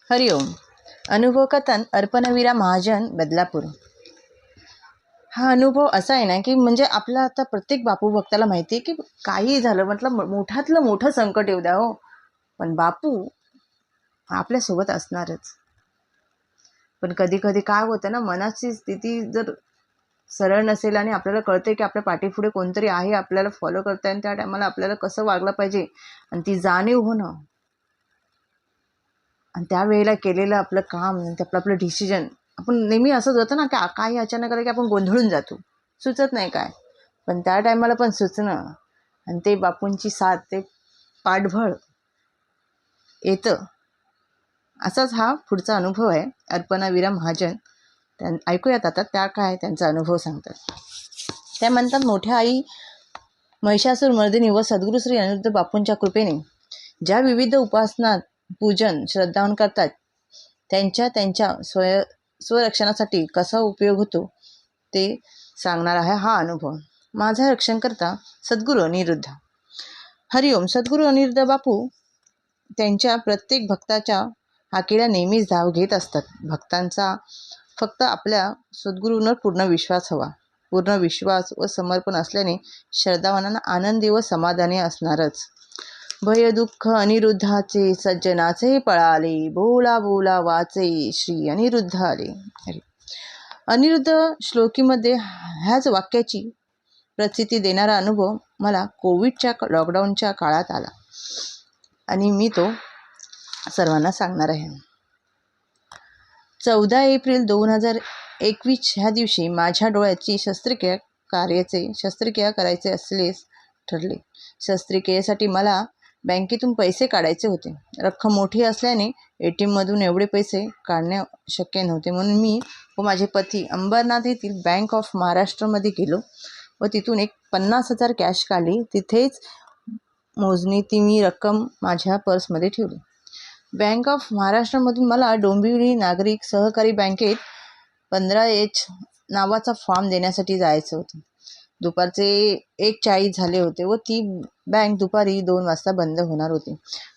हरिओम. अनुभव कथन अर्पणवीरा महाजन बदलापूर. हा अनुभव असा आहे ना की म्हणजे आपला आता प्रत्येक बापू भक्ताला माहिती आहे की काही झालं मतलब मोठातलं मोठं संकट येऊ द्या हो, पण बापू आपल्यासोबत असणारच. पण कधी कधी काय होतं ना, मनाची स्थिती जर सरळ नसेल आणि आपल्याला कळते की आपल्या पाठीपुढे कोणतरी आहे, आपल्याला फॉलो करताय, आणि त्या टायमाला आपल्याला कसं वागलं पाहिजे आणि ती जाणीव होणं आणि त्यावेळेला केलेलं आपलं काम, आपलं आपलं डिसिजन, आपण नेहमी असंच होतं ना की काही अचानक आलं की आपण गोंधळून जातो, सुचत नाही काय. पण त्या टायमाला पण सुचणं आणि ते बापूंची साथ, ते पाठबळ येतं. असाच हा पुढचा अनुभव आहे अर्पणवीरा महाजन. ऐकूयात आता त्या काय त्यांचा अनुभव सांगतात. त्या म्हणतात, मोठ्या आई महिषासूर मर्दिनी व सद्गुरू श्री अनिरुद्ध बापूंच्या कृपेने ज्या विविध उपासना, पूजन, श्रद्धावन करतात, त्यांच्या स्वरक्षणासाठी कसा उपयोग होतो ते सांगणार आहे हा अनुभव. माझा रक्षणकर्ता सद्गुरू अनिरुद्ध. हरिओम. सद्गुरू अनिरुद्ध बापू त्यांच्या प्रत्येक भक्ताच्या हाकेला नेहमीच धाव घेत असतात. भक्तांचा फक्त आपल्या सद्गुरूंवर पूर्ण विश्वास हवा. पूर्ण विश्वास व समर्पण असल्याने श्रद्धावानांना आनंदी व समाधानी असणारच. भय दुःख अनिरुद्धाचे, सज्जनाचे पळाले, बोला बोला वाचे, श्री अनिरुद्ध आले. अनिरुद्ध श्लोकीमध्ये ह्याच वाक्याची प्रचिती देणारा अनुभव मला कोविडच्या लॉकडाऊनच्या काळात आला आणि मी तो सर्वांना सांगणार आहे. 14 एप्रिल 2021 ह्या दिवशी माझ्या डोळ्याची शस्त्रक्रिया करायचे असलेच ठरले. शस्त्रक्रियेसाठी मला बँकेतून पैसे काढायचे होते. रक्कम मोठी असल्याने ATM मधून एवढे पैसे काढणे शक्य नव्हते, म्हणून मी व माझे पती अंबरनाथ येथील बँक ऑफ महाराष्ट्रमध्ये गेलो व तिथून एक 50,000 कॅश काढली. तिथेच मोजणी ती मी रक्कम माझ्या पर्समध्ये ठेवली. बँक ऑफ महाराष्ट्रमधून मला डोंबिवली नागरिक सहकारी बँकेत 15H नावाचा फॉर्म देण्यासाठी जायचं होतं. दुपारचे 1:40 झाले होते व ती बँक दुपारी 2 वाजता बंद होणार होती.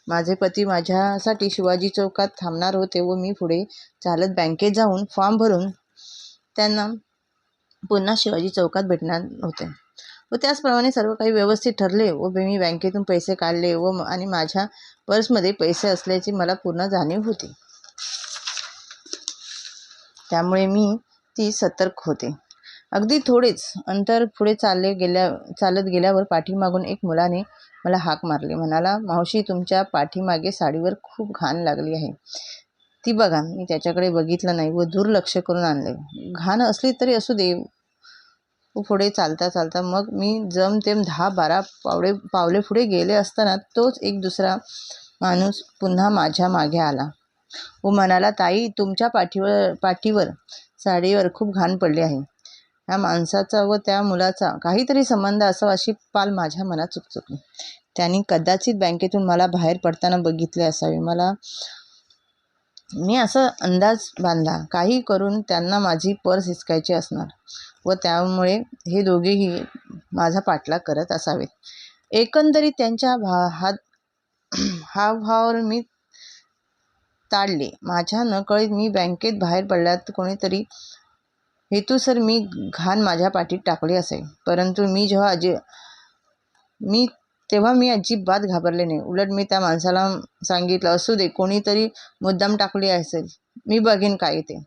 माझे पती माझ्यासाठी शिवाजी चौकात थांबणार होते व मी पुढे चालत बँकेत जाऊन फॉर्म भरून त्यांना पुन्हा शिवाजी चौकात भेटणार होते. व त्याचप्रमाणे सर्व काही व्यवस्थित ठरले व मी बँकेतून पैसे काढले आणि माझ्या पर्समध्ये पैसे असल्याची मला पूर्ण जाणीव होती. त्यामुळे मी ती सतर्क होते. अगदी थोडेच अंतर पुढे चालत गेल्यावर पाठीमागून एक मुलाने मला हाक मारली. म्हणाला, मावशी, तुमच्या पाठीमागे साडीवर खूप घाण लागली आहे, ती बघा. मी त्याच्याकडे बघितलं नाही व दुर्लक्ष करून आणले. घाण असली तरी असू दे. पुढे चालता मग मी जमतेम 10-12 पावले पुढे गेले असताना तोच एक दुसरा माणूस पुन्हा माझ्या मागे आला व म्हणाला, ताई, तुमच्या पाठीवर साडीवर खूप घाण पडली आहे. या माणसाचा व त्या मुलाचा काहीतरी संबंध असावा अशी पाल माझ्या मनात चुकचुकली. त्यांनी कदाचित बँकेतून मला बाहेर पडताना बघितले असावे. मी असा अंदाज बांधला, काही करून त्यांना माझी पर्स हिसकायची असणार व त्यामुळे हे दोघेही माझा पाठलाग करत असावेत. एकंदरीत त्यांच्या हावभावावर मी ताडले. माझ्या नकळत मी बँकेत बाहेर पडल्यात कोणीतरी हेतुसर मी घाण माझ्या पाठीत टाकली असेल. परंतु तेव्हा मी अजिबात घाबरले नाही. उलट मी त्या माणसाला सांगितलं, असू दे, कोणीतरी मुद्दाम टाकली असेल, मी बघेन काय ते.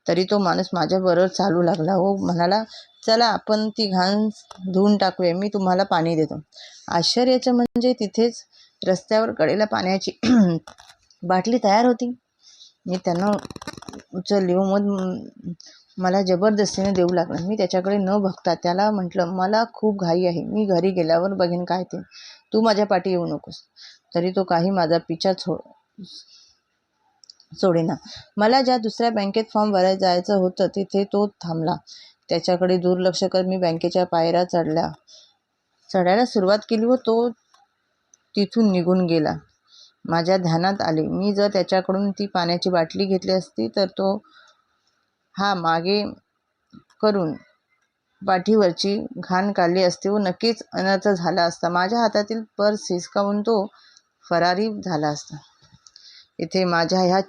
तरी तो माणूस माझ्याबरोबर चालू लागला व म्हणाला, चला आपण ती घाण धुवून टाकूया, मी तुम्हाला पाणी देतो. आश्चर्याचं म्हणजे तिथेच रस्त्यावर कडेला पाण्याची बाटली तयार होती. मी त्यांना उचलली व मग मला जबरदस्तीने देऊ लागला. मी त्याच्याकडे न बघता त्याला म्हटलं, मला खूप घाई आहे, मी घरी गेल्यावर बघेन काय ते, तू माझ्या पाठी येऊ नकोस. तरी तो काही माझा पिछा सोडेना. मला ज्या दुसऱ्या बँकेत फॉर्म भरायला जायचं होतं तिथे तो थांबला. त्याच्याकडे दुर्लक्ष करत मी बँकेच्या पायऱ्या चढायला सुरुवात केली व तो तिथून निघून गेला. माझ्या ध्यानात आले, मी जर त्याच्याकडून ती पाण्याची बाटली घेतली असती तर तो मागे करून पाठीवरची घाण काढली असती व नक्कीच अनर्थ झाला असता. माझ्या हातातील पर्स हिसकावून तो फरारी झाला असता. इथे माझ्या ह्या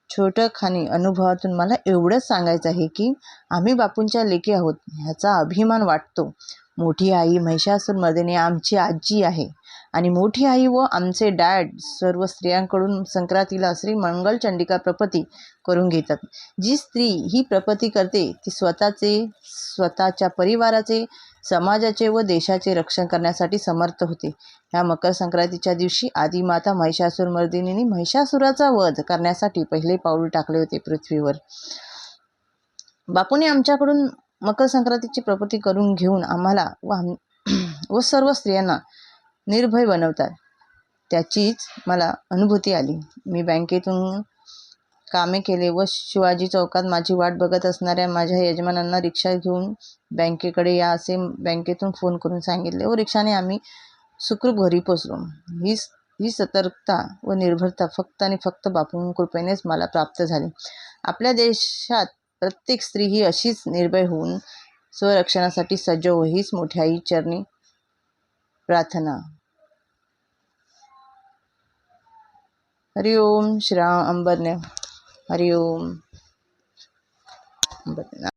छोटखानी अनुभवातून मला एवढंच सांगायचं आहे की आम्ही बापूंच्या लेकी आहोत ह्याचा अभिमान वाटतो. मोठी आई महिषासुरमर्दिनी आमची आजी आहे आणि मोठी आई व आमचे डॅड सर्व स्त्रियांकडून संक्रांतीला श्री मंगलचंडिका प्रपती करून घेतात. जी स्त्री ही प्रपती करते ती स्वतःच्या परिवाराचे, समाजाचे व देशाचे रक्षण करण्यासाठी समर्थ होते. ह्या मकर संक्रांतीच्या दिवशी आदिमाता महिषासुरमर्दिनीने महिषासुराचा वध करण्यासाठी पहिले पाऊल टाकले होते पृथ्वीवर. बापूने आमच्याकडून मकर संक्रांतीची प्रपती करून घेऊन आम्हाला व सर्व स्त्रियांना निर्भय बनवतात. त्याचीच मला अनुभूती आली. मी बँकेतून कामे केले व शिवाजी चौकात माझी वाट बघत असणाऱ्या माझ्या यजमानांना रिक्षा घेऊन बँकेकडे या असे बँकेतून फोन करून सांगितले व रिक्षाने आम्ही सुखरूप घरी पोचलो. ही सतर्कता व निर्भरता फक्त आणि फक्त बापू कृपेनेच मला प्राप्त झाली. आपल्या देशात प्रत्येक स्त्री ही अशीच निर्भय होऊन स्वरक्षणासाठी सज्ज हो हीच मोठ्या आई चरणी प्रार्थना. हरि ओम श्रीराम अंबरने हरि ओम.